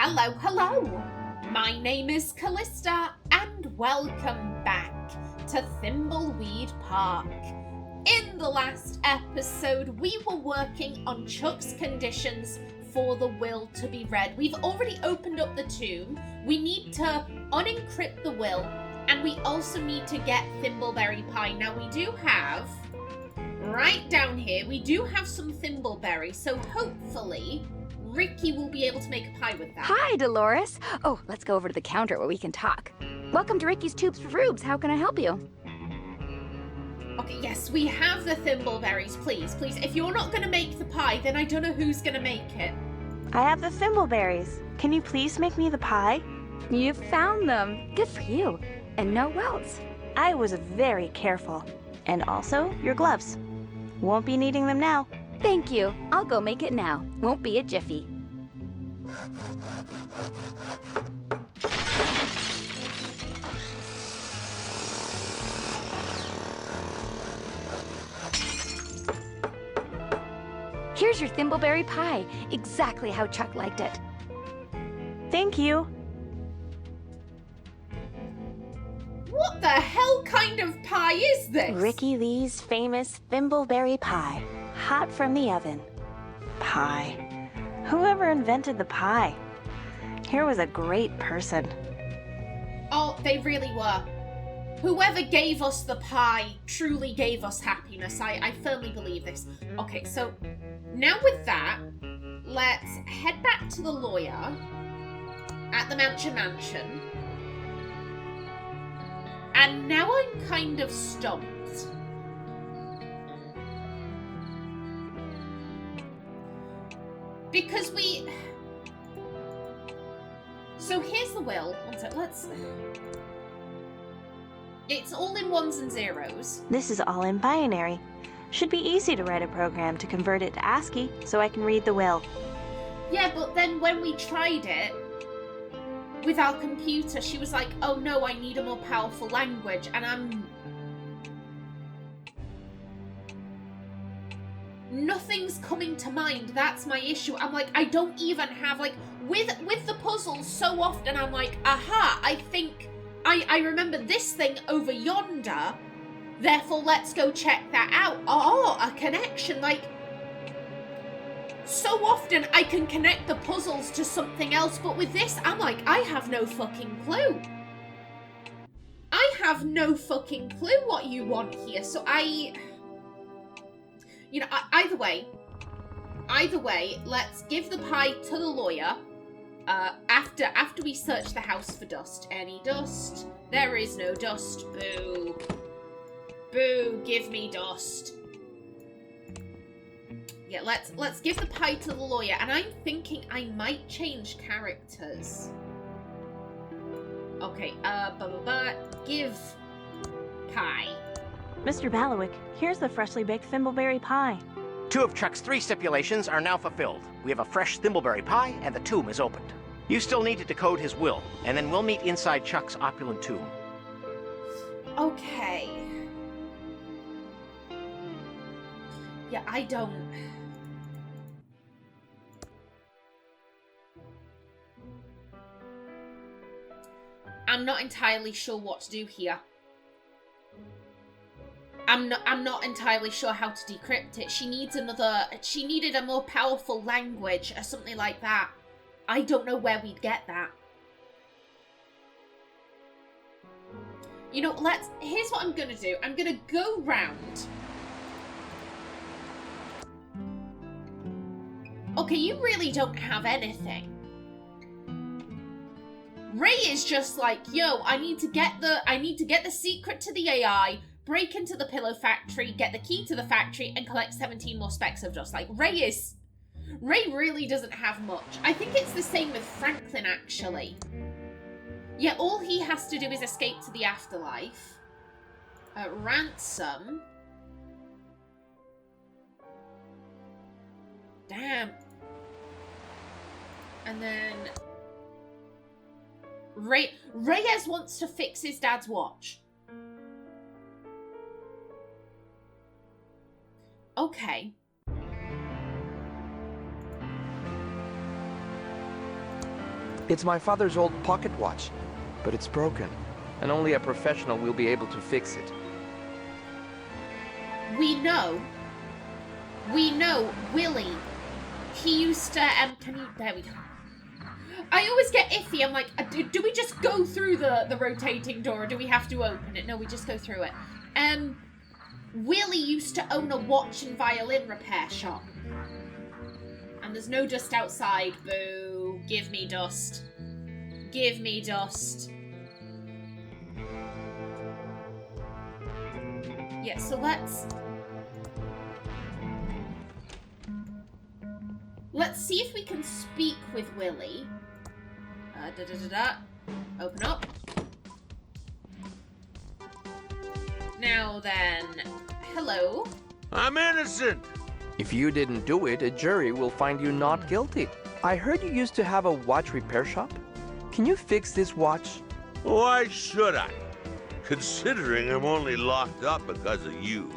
Hello, hello! My name is Callista, and welcome back to Thimbleweed Park. In the last episode, we were working on Chuck's conditions for the will to be read. We've already opened up the tomb. We need to unencrypt the will, and we also need to get thimbleberry pie. Now, we do have, right down here, we do have some thimbleberry, so hopefully Ricky will be able to make a pie with that. Hi, Delores. Oh, let's go over to the counter where we can talk. Welcome to Ricky's Tubes for Rubes. How can I help you? Okay, yes, we have the thimbleberries. Please, please. If you're not going to make the pie, then I don't know who's going to make it. I have the thimbleberries. Can you please make me the pie? You found them. Good for you. And no welts. I was very careful. And also, your gloves. Won't be needing them now. Thank you. I'll go make it now. Won't be a jiffy. Here's your thimbleberry pie. Exactly how Chuck liked it. Thank you. What the hell kind of pie is this? Ricky Lee's famous thimbleberry pie. Hot from the oven. Pie. Whoever invented the pie? Here was a great person. Oh, they really were. Whoever gave us the pie truly gave us happiness. I firmly believe this. Okay, so now with that, let's head back to the lawyer at the mansion. And now I'm kind of stumped. Because so here's the will. One sec, it's all in ones and zeros. This is all in binary. Should be easy to write a program to convert it to ASCII so I can read the will. Yeah, but then when we tried it with our computer, she was like, oh no, I need a more powerful language, and nothing's coming to mind. That's my issue. I'm like, I don't even have, like, with the puzzles, so often I'm like, aha, I think I remember this thing over yonder, therefore let's go check that out. Oh, a connection, like, so often I can connect the puzzles to something else, but with this, I'm like, I have no fucking clue. I have no fucking clue what you want here, so you know, either way, let's give the pie to the lawyer. After we search the house for dust. Any dust? There is no dust. Boo. Boo, give me dust. Yeah, let's give the pie to the lawyer, and I'm thinking I might change characters. Okay, give pie. Mr. Ballawick, here's the freshly baked thimbleberry pie. 2 of Chuck's 3 stipulations are now fulfilled. We have a fresh thimbleberry pie, and the tomb is opened. You still need to decode his will, and then we'll meet inside Chuck's opulent tomb. Okay. Yeah, I don't... I'm not entirely sure what to do here. I'm not entirely sure how to decrypt it. She needed a more powerful language or something like that. I don't know where we'd get that. You know, here's what I'm gonna do. I'm gonna go round. Okay, you really don't have anything. Ray is just like, yo, I need to get the secret to the AI, break into the pillow factory, get the key to the factory, and collect 17 more specks of dust. Like, Ray really doesn't have much. I think it's the same with Franklin, actually. Yeah, all he has to do is escape to the afterlife. Ransom. Damn. And then... Reyes wants to fix his dad's watch. Okay. It's my father's old pocket watch, but it's broken, and only a professional will be able to fix it. We know, Willie, he used to, there we go. I always get iffy, I'm like, do we just go through the rotating door, or do we have to open it? No, we just go through it. Willie used to own a watch and violin repair shop. And there's no dust outside, boo. Give me dust. Give me dust. Yeah, so let's see if we can speak with Willie. Open up. Now then, hello. I'm innocent. If you didn't do it, a jury will find you not guilty. I heard you used to have a watch repair shop. Can you fix this watch? Why should I? Considering I'm only locked up because of you.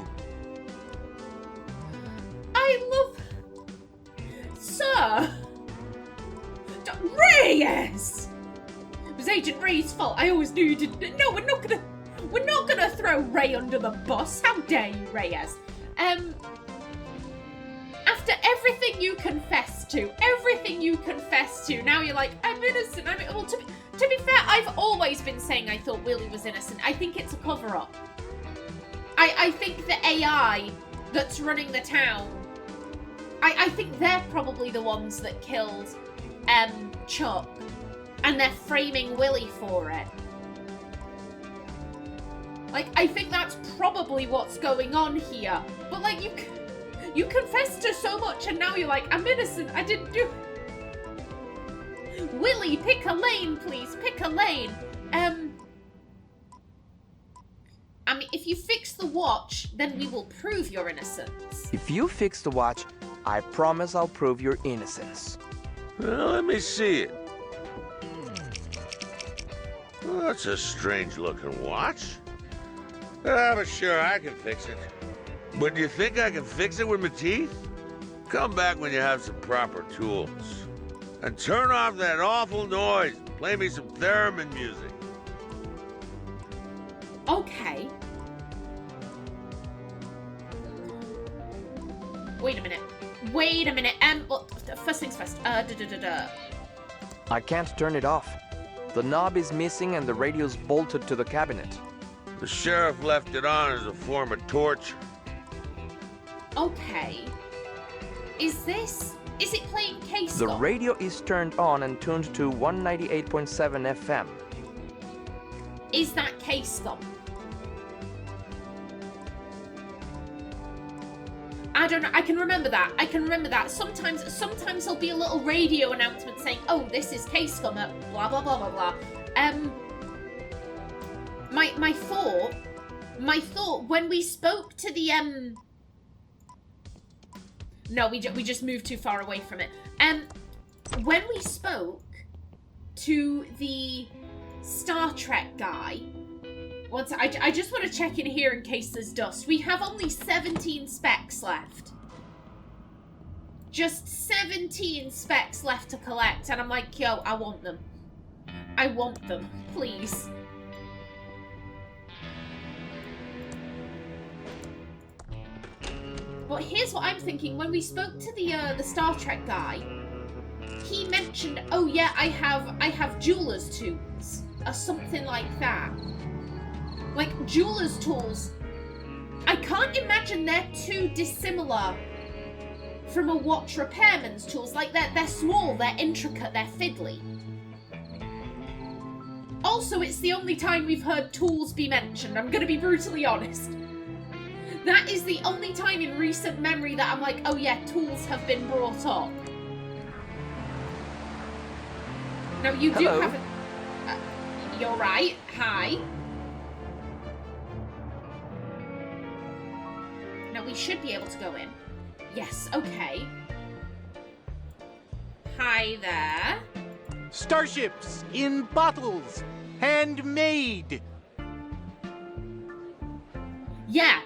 I love... Sir! Reyes! It was Agent Reyes' fault. I always knew you didn't... No, we're not gonna throw Ray under the bus. How dare you, Reyes? After everything you confessed to, now you're like, I'm innocent. Well, to be fair, I've always been saying I thought Willie was innocent. I think it's a cover-up. I think the AI that's running the town, I think they're probably the ones that killed Chuck, and they're framing Willie for it. Like, I think that's probably what's going on here. But, like, you confessed to so much, and now you're like, I'm innocent, I didn't do... Willie, pick a lane, please, pick a lane. I mean, if you fix the watch, then we will prove your innocence. If you fix the watch, I promise I'll prove your innocence. Well, let me see it. Well, that's a strange-looking watch. But sure, I can fix it. But do you think I can fix it with my teeth? Come back when you have some proper tools. And turn off that awful noise. Play me some theremin music. Okay. Wait a minute. Well, first things first. I can't turn it off. The knob is missing and the radio's bolted to the cabinet. The sheriff left it on as a form of torture. Okay. Is it playing case? The radio is turned on and tuned to 198.7 FM. Is that K-Scum? I don't know. I can remember that. Sometimes there'll be a little radio announcement saying, "Oh, this is K-Scum at blah blah blah blah blah." My thought when we spoke to the No, we just moved too far away from it. When we spoke to the Star Trek guy, I just want to check in here in case there's dust. We have only 17 specs left. Just 17 specs left to collect, and I'm like, yo, I want them. I want them, please. But here's what I'm thinking. When we spoke to the Star Trek guy, he mentioned, oh yeah, I have jeweler's tools or something like that. Like jeweler's tools. I can't imagine they're too dissimilar from a watch repairman's tools. Like they're small, they're intricate, they're fiddly. Also, it's the only time we've heard tools be mentioned. I'm gonna be brutally honest. That is the only time in recent memory that I'm like, oh yeah, tools have been brought up. Now you do have a... you're right. Hi. Now we should be able to go in. Yes, okay. Hi there. Starships in bottles, handmade. Yeah.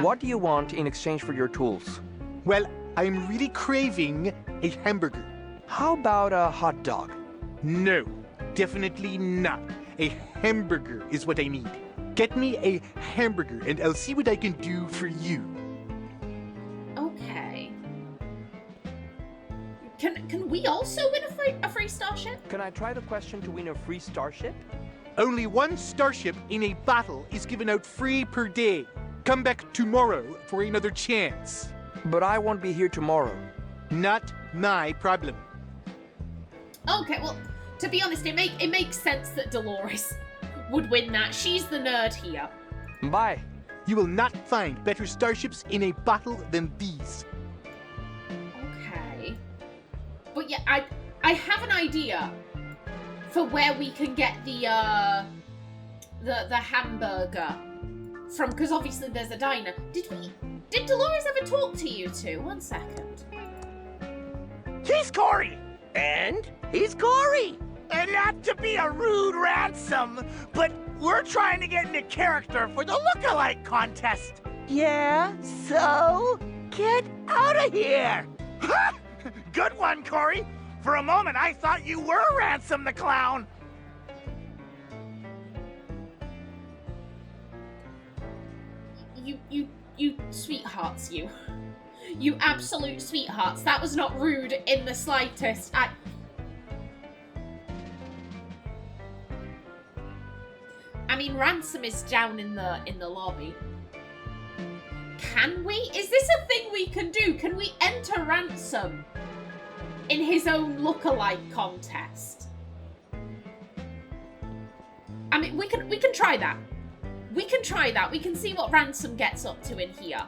What do you want in exchange for your tools? Well, I'm really craving a hamburger. How about a hot dog? No, definitely not. A hamburger is what I need. Get me a hamburger and I'll see what I can do for you. Okay. Can we also win a free starship? Can I try the question to win a free starship? Only one starship in a battle is given out free per day. Come back tomorrow for another chance. But I won't be here tomorrow. Not my problem. Okay, well, to be honest, it makes sense that Delores would win that. She's the nerd here. Bye. You will not find better starships in a battle than these. Okay. But yeah, I have an idea for where we can get the hamburger from, because obviously there's a diner. Did Delores ever talk to you two? 1 second. He's Corey! And he's Corey! And not to be a rude ransom, but we're trying to get into character for the look-alike contest. Yeah, so get out of here! Good one, Corey! For a moment, I thought you were Ransom the Clown! You sweethearts, you. You absolute sweethearts. That was not rude in the slightest. I mean, Ransom is down in the lobby. Can we? Is this a thing we can do? Can we enter Ransom in his own look-alike contest? I mean, we can try that. We can try that. We can see what Ransom gets up to in here.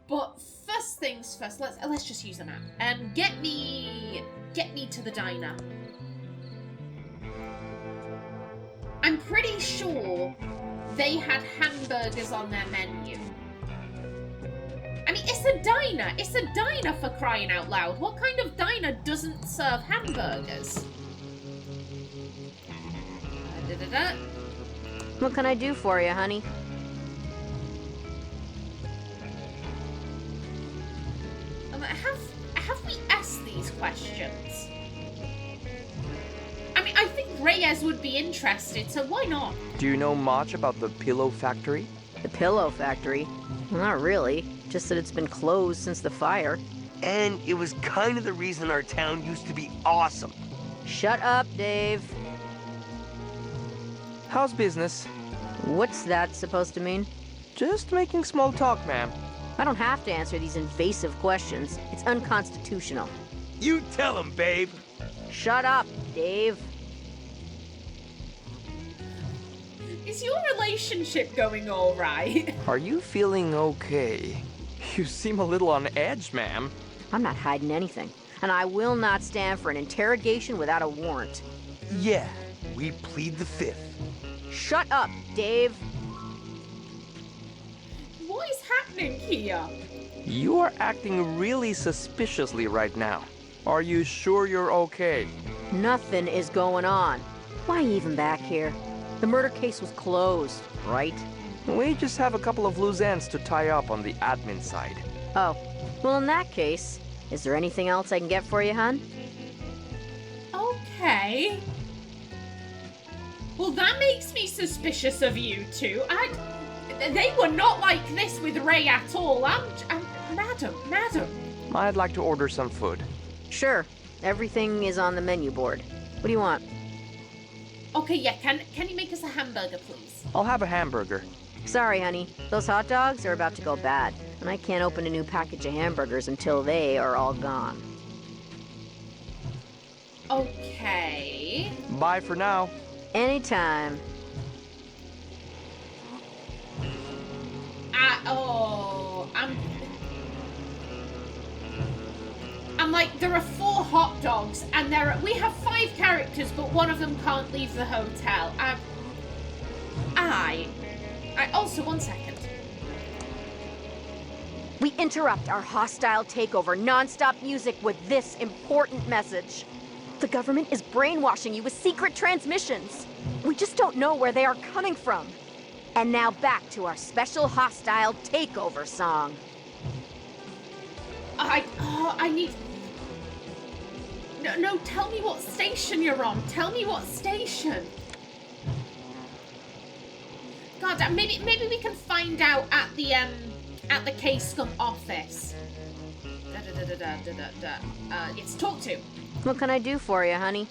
But first things first, let's just use the map. Get me to the diner. I'm pretty sure they had hamburgers on their menu. I mean, it's a diner. It's a diner, for crying out loud. What kind of diner doesn't serve hamburgers? What can I do for you, honey? Have we asked these questions? I mean, I think Reyes would be interested, so why not? Do you know much about the pillow factory? The pillow factory? Well, not really. Just that it's been closed since the fire. And it was kind of the reason our town used to be awesome. Shut up, Dave. How's business? What's that supposed to mean? Just making small talk, ma'am. I don't have to answer these invasive questions. It's unconstitutional. You tell him, babe. Shut up, Dave. Is your relationship going all right? Are you feeling okay? You seem a little on edge, ma'am. I'm not hiding anything, and I will not stand for an interrogation without a warrant. Yeah, we plead the fifth. Shut up, Dave. What is happening here? You are acting really suspiciously right now. Are you sure you're okay? Nothing is going on. Why even back here? The murder case was closed, right? We just have a couple of loose ends to tie up on the admin side. Oh, well, in that case, is there anything else I can get for you, hon? Okay. Well, that makes me suspicious of you two. They were not like this with Ray at all. Madam. I'd like to order some food. Sure. Everything is on the menu board. What do you want? Okay, yeah, can you make us a hamburger, please? I'll have a hamburger. Sorry, honey. Those hot dogs are about to go bad, and I can't open a new package of hamburgers until they are all gone. Okay. Bye for now. Anytime. I'm like, there are 4 hot dogs, and we have 5 characters, but one of them can't leave the hotel. Also, 1 second. We interrupt our hostile takeover non-stop music with this important message. The government is brainwashing you with secret transmissions. We just don't know where they are coming from. And now back to our special hostile takeover song. I need... No, tell me what station you're on. Tell me what station. God, maybe we can find out at the K-Scum office. Yes, talk to. What can I do for you, honey?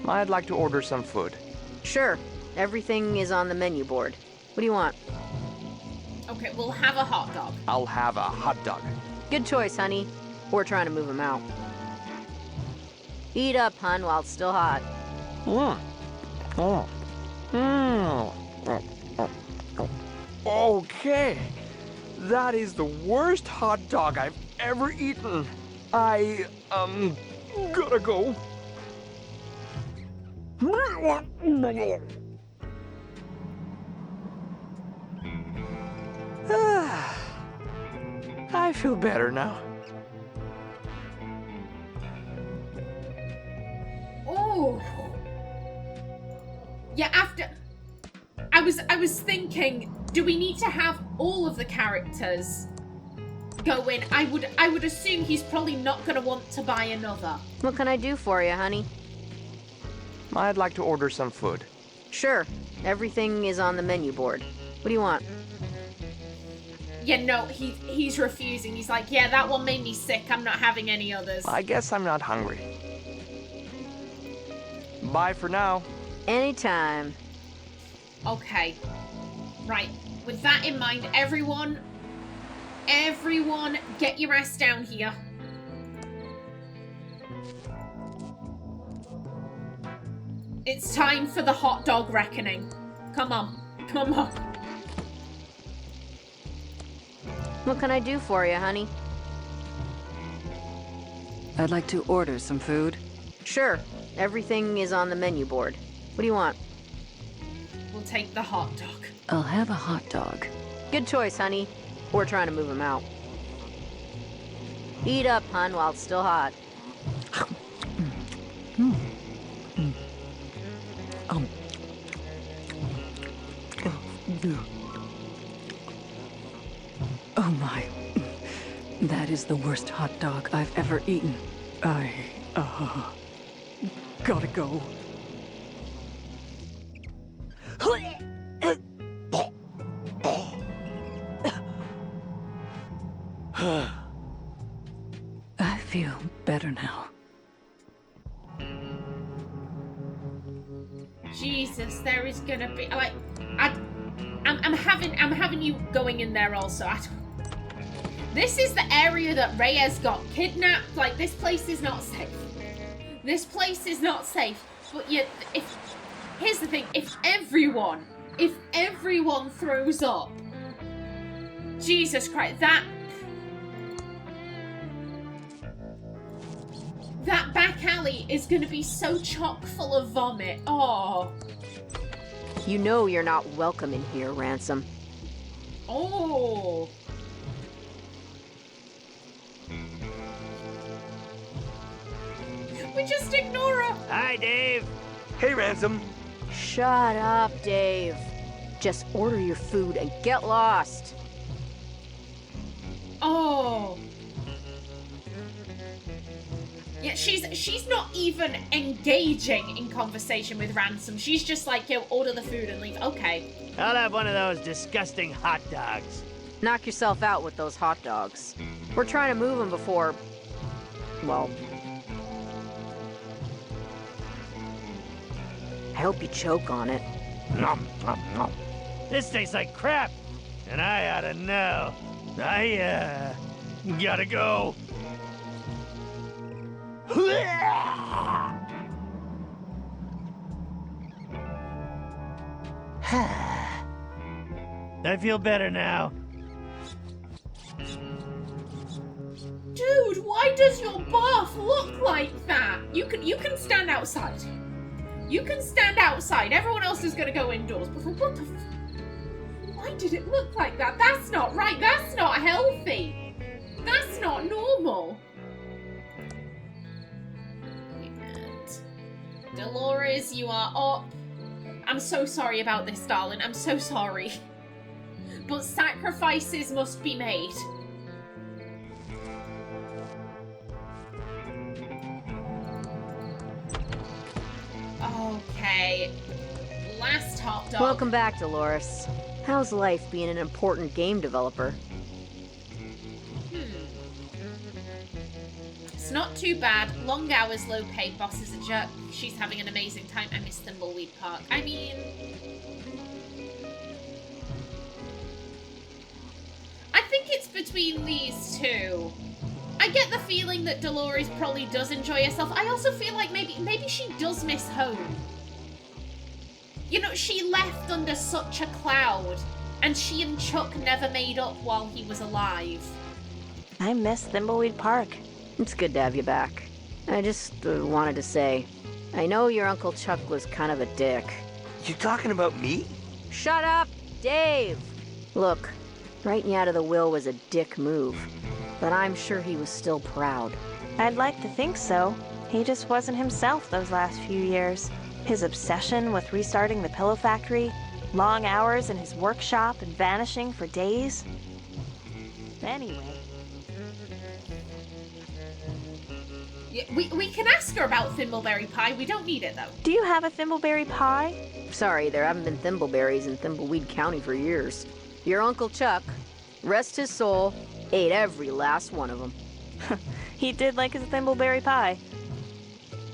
I'd like to order some food. Sure. Everything is on the menu board. What do you want? Okay, we'll have a hot dog. I'll have a hot dog. Good choice, honey. We're trying to move him out. Eat up, hun, while it's still hot. Okay. That is the worst hot dog I've ever eaten. I, gotta go. I feel better now. Oh. Yeah, after I was thinking, do we need to have all of the characters go in? I would assume he's probably not going to want to buy another. What can I do for you, honey? I'd like to order some food. Sure. Everything is on the menu board. What do you want? Yeah, no, he's refusing. He's like, yeah, that one made me sick. I'm not having any others. I guess I'm not hungry. Bye for now. Anytime. Okay. Right. With that in mind, everyone, get your ass down here. It's time for the hot dog reckoning. Come on. Come on. What can I do for you, honey? I'd like to order some food. Sure. Everything is on the menu board. What do you want? We'll take the hot dog. I'll have a hot dog. Good choice, honey. We're trying to move him out. Eat up, hun, while it's still hot. Oh my. That is the worst hot dog I've ever eaten. I, gotta go. I feel better now. Jesus, there is gonna be like, I'm having you going in there also. This is the area that Reyes got kidnapped. Like, this place is not safe. This place is not safe. But yet, here's the thing: if everyone throws up, Jesus Christ, that back alley is going to be so chock full of vomit. Oh. You know you're not welcome in here, Ransom. Oh. We just ignore her. Hi, Dave. Hey, Ransom. Shut up, Dave. Just order your food and get lost. Oh. Yeah, she's not even engaging in conversation with Ransom. She's just like, yo, order the food and leave. Okay. I'll have one of those disgusting hot dogs. Knock yourself out with those hot dogs. We're trying to move them before... well... I hope you choke on it. Nom, nom, nom. This tastes like crap, and I ought to know. I, gotta go. I feel better now. Dude, why does your bath look like that? You can stand outside. You can stand outside. Everyone else is gonna go indoors. But what the why did it look like that? That's not right. That's not healthy. That's not normal. And Delores, you are up. I'm so sorry about this, darling. I'm so sorry. But sacrifices must be made. Okay. Last hot dog. Welcome back, Delores. How's life being an important game developer? It's not too bad. Long hours, low pay. Boss is a jerk. She's having an amazing time. I miss Thimbleweed Park. I mean... I think it's between these two. I get the feeling that Delores probably does enjoy herself. I also feel like maybe she does miss home. You know, she left under such a cloud, and she and Chuck never made up while he was alive. I miss Thimbleweed Park. It's good to have you back. I just wanted to say, I know your Uncle Chuck was kind of a dick. You talking about me? Shut up, Dave! Look, writing you out of the will was a dick move, but I'm sure he was still proud. I'd like to think so. He just wasn't himself those last few years. His obsession with restarting the pillow factory, long hours in his workshop and vanishing for days. Anyway. Yeah, we can ask her about Thimbleberry Pie. We don't need it, though. Do you have a thimbleberry pie? Sorry, there haven't been thimbleberries in Thimbleweed County for years. Your Uncle Chuck, rest his soul, ate every last one of them. He did like his thimbleberry pie.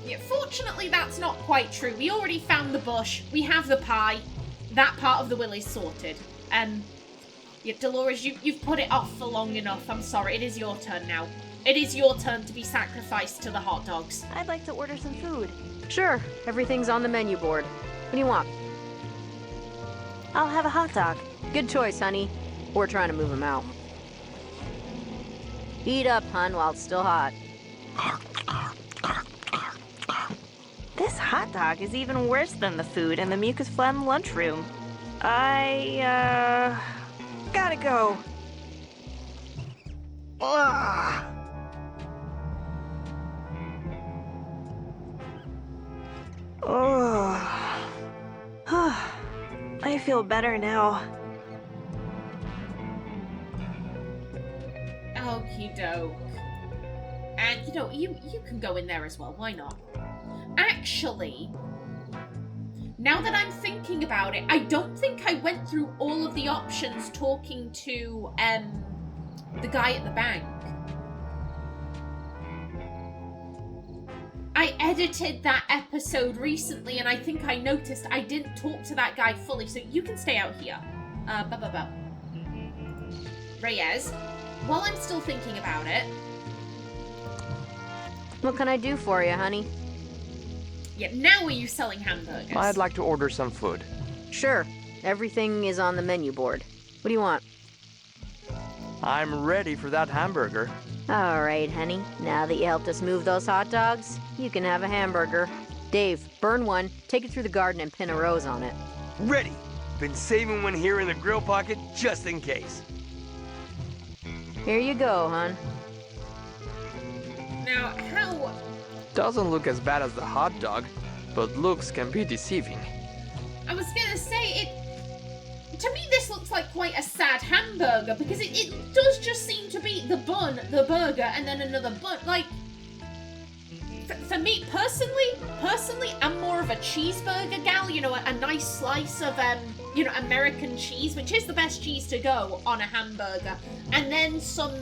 Yeah, fortunately, that's not quite true. We already found the bush. We have the pie. That part of the will is sorted. Yeah, Delores, you've put it off for long enough. I'm sorry. It is your turn now. It is your turn to be sacrificed to the hot dogs. I'd like to order some food. Sure, everything's on the menu board. What do you want? I'll have a hot dog. Good choice, honey. We're trying to move him out. Eat up, hun, while it's still hot. This hot dog is even worse than the food in the mucus phlegm lunchroom. I, gotta go. Ah! Oh. I feel better now. Okie doke. And, you know, you can go in there as well. Why not? Actually, now that I'm thinking about it, I don't think I went through all of the options talking to, the guy at the bank. I edited that episode recently, and I think I noticed I didn't talk to that guy fully, so you can stay out here. Reyes, while I'm still thinking about it... What can I do for you, honey? Yeah, now are you selling hamburgers? I'd like to order some food. Sure, everything is on the menu board. What do you want? I'm ready for that hamburger. All right, honey. Now that you helped us move those hot dogs, you can have a hamburger. Dave, burn one, take it through the garden and pin a rose on it. Ready. Been saving one here in the grill pocket just in case. Here you go, hon. Now, how... Doesn't look as bad as the hot dog, but looks can be deceiving. I was gonna say, to me this looks like quite a sad hamburger, because it does just seem to be the bun, the burger, and then another bun. Like, for me, personally, I'm more of a cheeseburger gal, you know, a nice slice of, you know, American cheese, which is the best cheese to go on a hamburger, and then some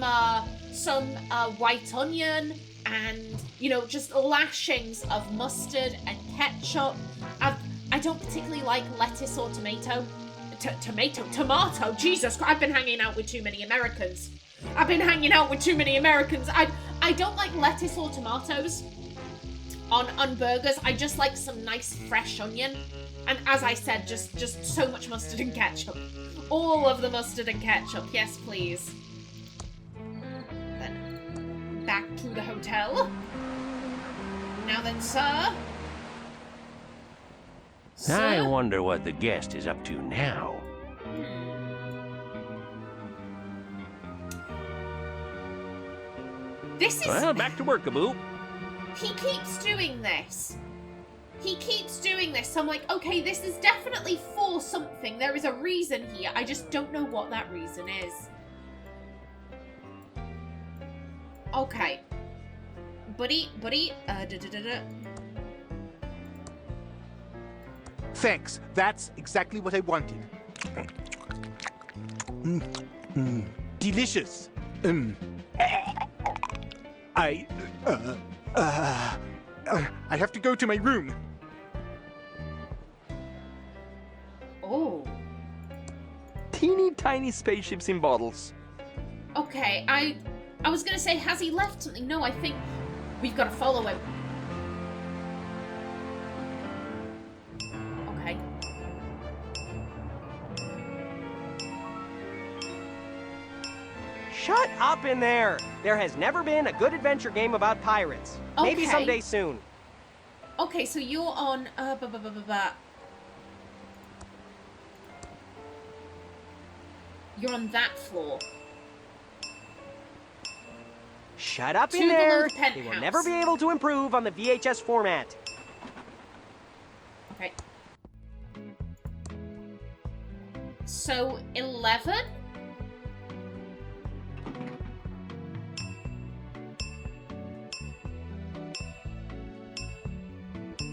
white onion, and, you know, just lashings of mustard and ketchup. I don't particularly like lettuce or tomato. Tomato? Jesus Christ, I've been hanging out with too many Americans. I don't like lettuce or tomatoes on burgers. I just like some nice fresh onion. And as I said, just so much mustard and ketchup. All of the mustard and ketchup. Yes, please. Then, back to the hotel. Now then, sir. I wonder what the guest is up to now. This is... Well, back to work, Aboo. He keeps doing this. I'm like, okay, this is definitely for something. There is a reason here. I just don't know what that reason is. Okay. Buddy, Thanks. That's exactly what I wanted. Delicious. I have to go to my room. Oh. Teeny tiny spaceships in bottles. Okay, I was gonna say, has he left something? No, I think we've got to follow him. Okay. Shut up in there! There has never been a good adventure game about pirates. Maybe Okay. someday soon. Okay, so you're on, You're on that floor. Shut up To in the there! Lord They will penthouse. never be able to improve on the VHS format. Okay. So, 11?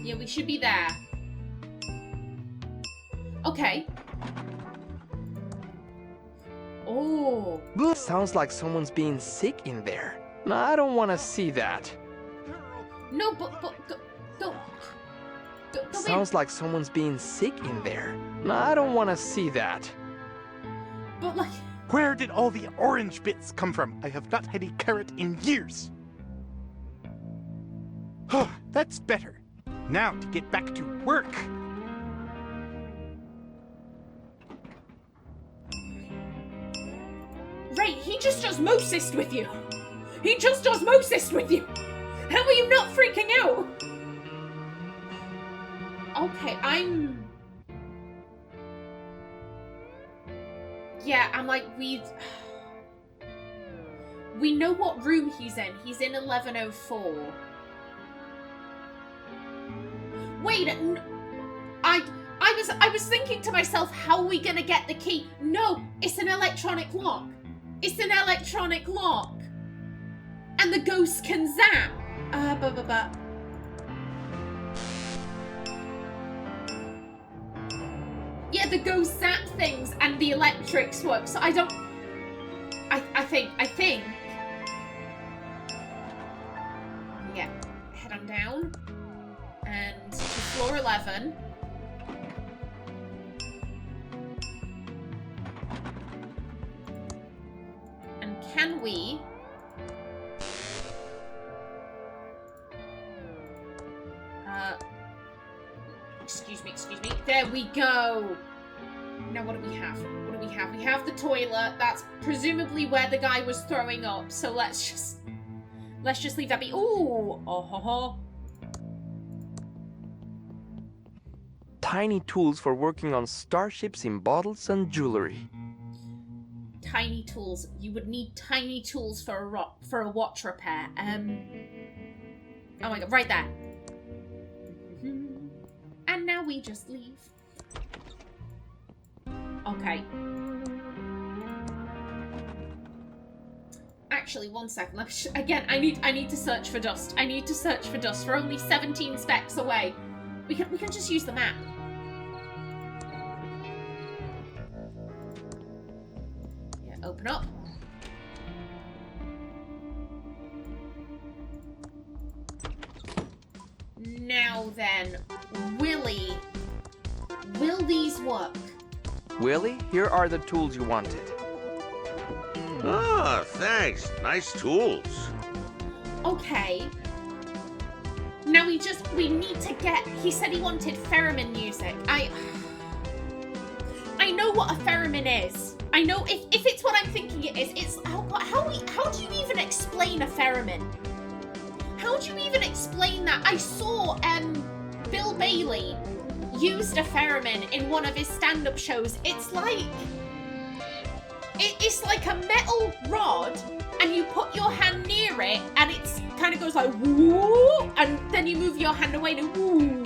Yeah, we should be there. Okay. Oh. Sounds like someone's being sick in there. I don't want to see that. No, but go in. Sounds like someone's being sick in there. I don't want to see that. But like, Where did all the orange bits come from? I have not had a carrot in years. That's better. Now to get back to work. Ray, he just osmosis with you. He just osmosis with you. How are you not freaking out? Okay, Yeah, I'm like, we know what room he's in. He's in 1104. Wait, I was thinking to myself, how are we gonna get the key? No, it's an electronic lock. It's an electronic lock. And the ghost can zap. Yeah, the ghost zap things and the electrics work. So I don't... I think... Yeah, head on down. And to floor 11. And can we... Excuse me. There we go. Now what do we have? We have the toilet. That's presumably where the guy was throwing up. So let's just leave that be. Ooh. Oh ho ho. Tiny tools for working on starships in bottles and jewelry. Tiny tools. You would need tiny tools for a watch repair. Oh my god, right there. And now we just leave. Okay. Actually, one second. Again, I need to search for dust. I need to search for dust. We're only 17 specs away. We can just use the map. Yeah, open up. Now then, Willie, will these work? Willie, here are the tools you wanted. Ah, thanks. Nice tools. Okay. Now we need to get, he said he wanted theremin music. I know what a theremin is. I know if it's what I'm thinking it is, it's, how do you even explain a theremin? How do you even explain that? I saw Bill Bailey used a theremin in one of his stand-up shows. It's like a metal rod, and you put your hand near it, and it's kind of goes like woo, and then you move your hand away and woo.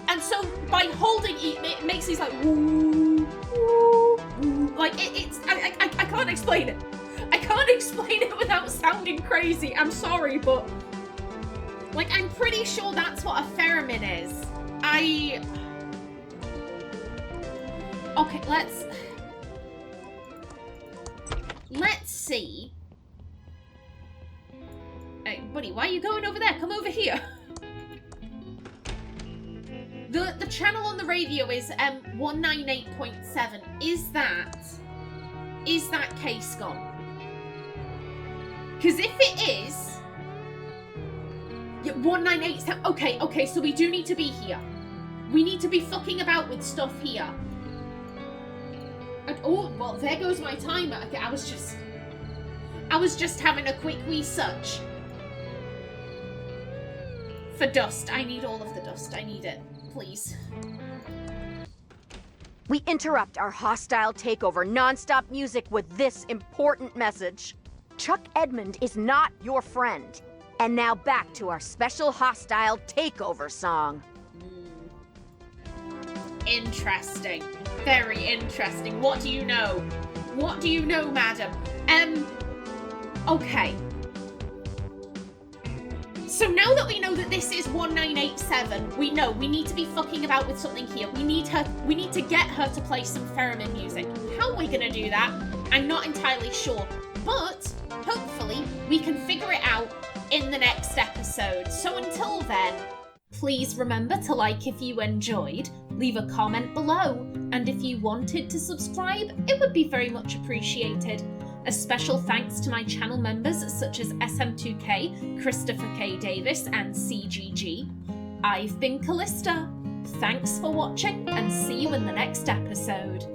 And so by holding it makes these like woo, woo, woo. Like it's I can't explain it. I can't explain it without sounding crazy. I'm sorry, but like I'm pretty sure that's what a theremin is. Okay, let's see. Hey, buddy, why are you going over there? Come over here. The channel on the radio is 198.7. Is that case gone? Because if it is, yeah, 198. Okay, so we do need to be here. We need to be fucking about with stuff here. And, oh, well, there goes my timer. Okay, I was just having a quick wee search for dust. I need all of the dust. I need it, please. We interrupt our hostile takeover non-stop music with this important message. Chuck Edmund is not your friend. And now back to our special hostile takeover song. Interesting. Very interesting. What do you know? What do you know, madam? Okay. So now that we know that this is 1987, we know we need to be fucking about with something here. We need to get her to play some theremin music. How are we gonna do that? I'm not entirely sure. But hopefully we can figure it out in the next episode. So until then, please remember to like if you enjoyed, leave a comment below, and if you wanted to subscribe, it would be very much appreciated. A special thanks to my channel members such as SM2K, Christopher K. Davis, and CGG. I've been Kallista. Thanks for watching, and see you in the next episode.